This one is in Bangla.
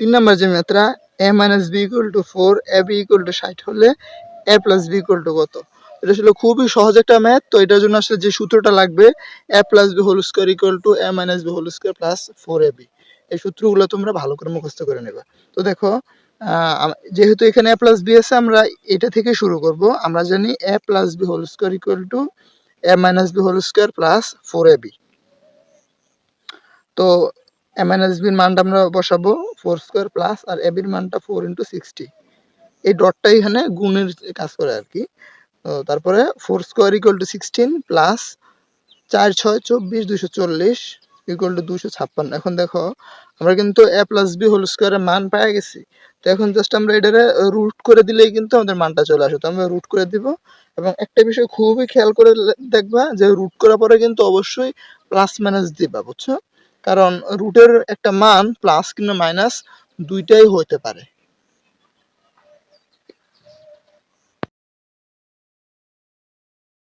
3 নাম্বার যে ম্যাথটা a - b = 4 ab = 60 হলে a + b = কত? এটা আসলে খুবই সহজ একটা ম্যাথ। তো এটার জন্য আসলে যে সূত্রটা লাগবে a + b whole square = a - b whole square plus 4ab। এই সূত্রগুলো তোমরা ভালো করে মুখস্থ করে নেবা। তো দেখো যেহেতু এখানে a + b আছে আমরা এটা থেকে শুরু করব। আমরা জানি a + b whole square = a - b whole square plus 4ab। তো a - b এর মানটা আমরা বসাবো 4 স্কয়ার প্লাস আর ab এর মানটা 4 × 60। এই ডটটা এখানে গুণের কাজ করে আর কি। তো তারপরে 4 স্কয়ার = 16 প্লাস 4 6 24 240 = 256। এখন দেখো আমরা কিন্তু a + b হোল স্কয়ারের মান পেয়ে গেছি। তো এখন জাস্ট আমরা এটারে রুট করে দিলেই কিন্তু আমাদের মানটা চলে আসে। তো আমরা রুট করে দিব এবং একটা বিষয় খুবই খেয়াল করে দেখবা যে রুট করার পরে কিন্তু অবশ্যই প্লাস মাইনাস দিবা, বুঝছো? কারণ রুটের একটা মান প্লাস কিংবা মাইনাস দুইটাই হতে পারে।